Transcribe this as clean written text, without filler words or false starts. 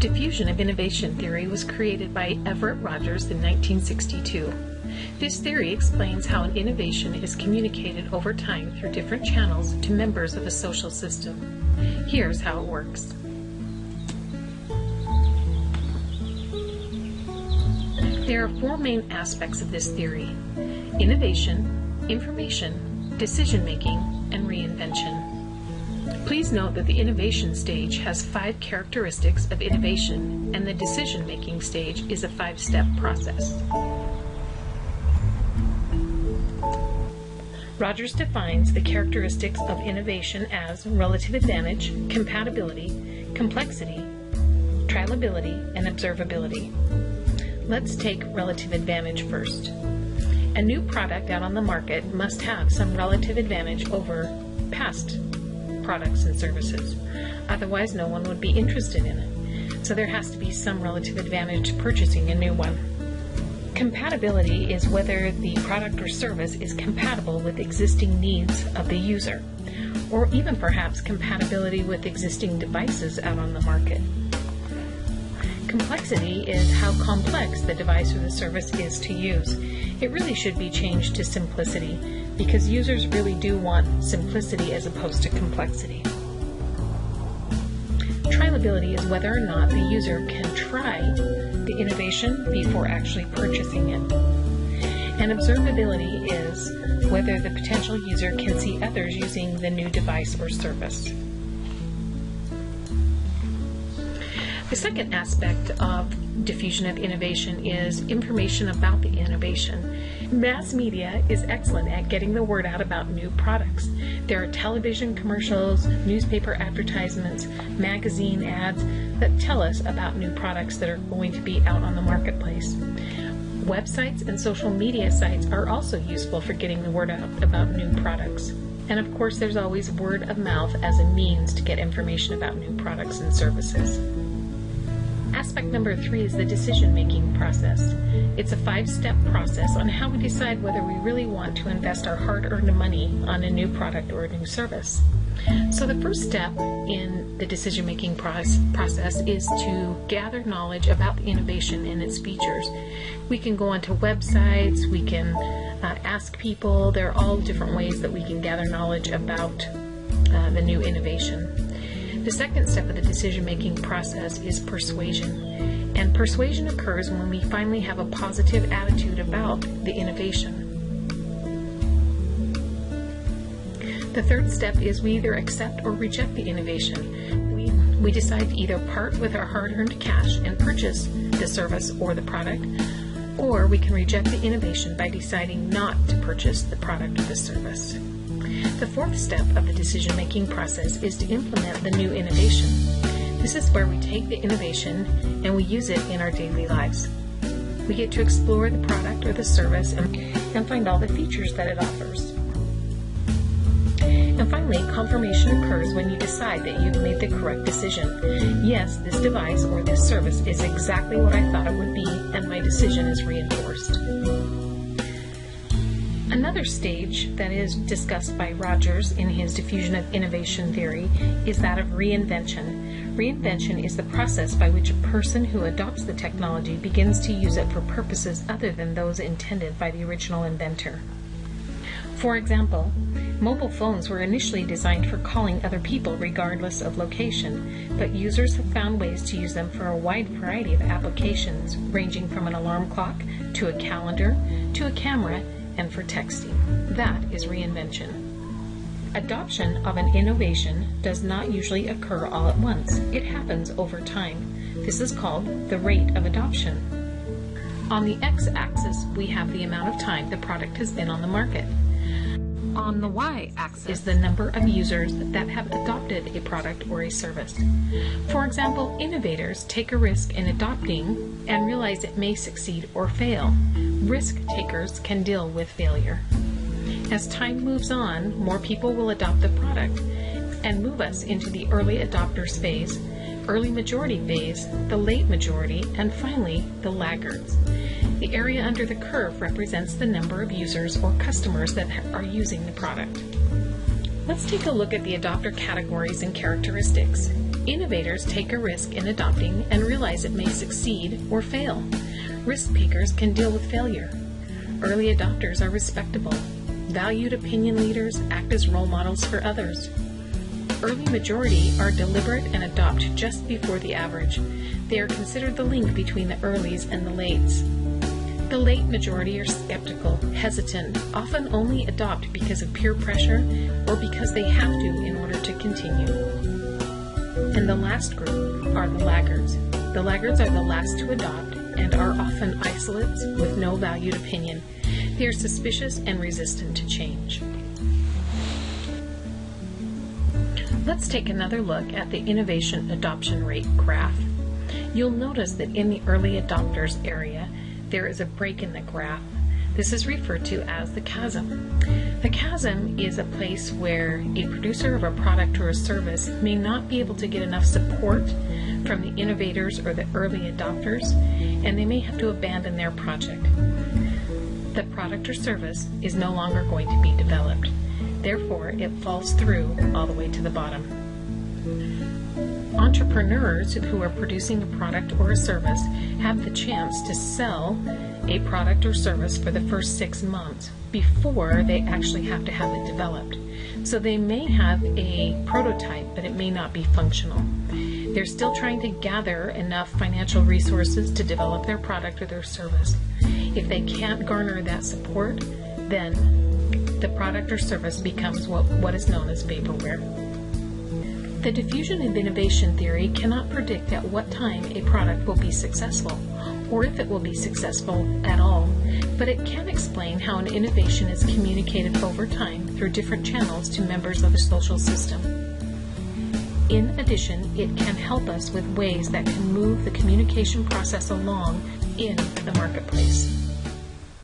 Diffusion of innovation theory was created by Everett Rogers in 1962. This theory explains how an innovation is communicated over time through different channels to members of a social system. Here's how it works. There are four main aspects of this theory: innovation, information, decision-making, and reinvention. Please note that the innovation stage has 5 characteristics of innovation, and the decision-making stage is a 5-step process. Rogers defines the characteristics of innovation as relative advantage, compatibility, complexity, trialability, and observability. Let's take relative advantage first. A new product out on the market must have some relative advantage over past products and services. Otherwise, no one would be interested in it. So there has to be some relative advantage to purchasing a new one. Compatibility is whether the product or service is compatible with existing needs of the user, or even perhaps compatibility with existing devices out on the market. Complexity is how complex the device or the service is to use. It really should be changed to simplicity, because users really do want simplicity as opposed to complexity. Trialability is whether or not the user can try the innovation before actually purchasing it. And observability is whether the potential user can see others using the new device or service. The second aspect of diffusion of innovation is information about the innovation. Mass media is excellent at getting the word out about new products. There are television commercials, newspaper advertisements, magazine ads that tell us about new products that are going to be out on the marketplace. Websites and social media sites are also useful for getting the word out about new products. And of course, there's always word of mouth as a means to get information about new products and services. Aspect number 3 is the decision-making process. It's a 5-step process on how we decide whether we really want to invest our hard-earned money on a new product or a new service. So the first step in the decision-making process is to gather knowledge about the innovation and its features. We can go onto websites, we can ask people. There are all different ways that we can gather knowledge about the new innovation. The second step of the decision-making process is persuasion. And persuasion occurs when we finally have a positive attitude about the innovation. The third step is we either accept or reject the innovation. We decide to either part with our hard-earned cash and purchase the service or the product, or we can reject the innovation by deciding not to purchase the product or the service. The fourth step of the decision-making process is to implement the new innovation. This is where we take the innovation and we use it in our daily lives. We get to explore the product or the service and find all the features that it offers. And finally, confirmation occurs when you decide that you've made the correct decision. Yes, this device or this service is exactly what I thought it would be, and my decision is reinforced. Another stage that is discussed by Rogers in his diffusion of innovation theory is that of reinvention. Reinvention is the process by which a person who adopts the technology begins to use it for purposes other than those intended by the original inventor. For example, mobile phones were initially designed for calling other people regardless of location, but users have found ways to use them for a wide variety of applications, ranging from an alarm clock to a calendar to a camera and for texting. That is reinvention. Adoption of an innovation does not usually occur all at once. It happens over time. This is called the rate of adoption. On the x-axis, we have the amount of time the product has been on the market. On the y-axis is the number of users that have adopted a product or a service. For example, innovators take a risk in adopting and realize it may succeed or fail. Risk takers can deal with failure. As time moves on, more people will adopt the product and move us into the early adopters phase, early majority phase, the late majority, and finally the laggards. The area under the curve represents the number of users or customers that are using the product. Let's take a look at the adopter categories and characteristics. Innovators take a risk in adopting and realize it may succeed or fail. Risk takers can deal with failure. Early adopters are respectable. Valued opinion leaders act as role models for others. Early majority are deliberate and adopt just before the average. They are considered the link between the earlies and the lates. The late majority are skeptical, hesitant, often only adopt because of peer pressure or because they have to in order to continue. And the last group are the laggards. The laggards are the last to adopt and are often isolates with no valued opinion. They are suspicious and resistant to change. Let's take another look at the innovation adoption rate graph. You'll notice that in the early adopters area, there is a break in the graph. This is referred to as the chasm. The chasm is a place where a producer of a product or a service may not be able to get enough support from the innovators or the early adopters, and they may have to abandon their project. The product or service is no longer going to be developed. Therefore, it falls through all the way to the bottom. Entrepreneurs who are producing a product or a service have the chance to sell a product or service for the first 6 months before they actually have to have it developed. So they may have a prototype, but it may not be functional. They're still trying to gather enough financial resources to develop their product or their service. If they can't garner that support, then the product or service becomes what is known as vaporware. The diffusion of innovation theory cannot predict at what time a product will be successful, or if it will be successful at all, but it can explain how an innovation is communicated over time through different channels to members of the social system. In addition, it can help us with ways that can move the communication process along in the marketplace.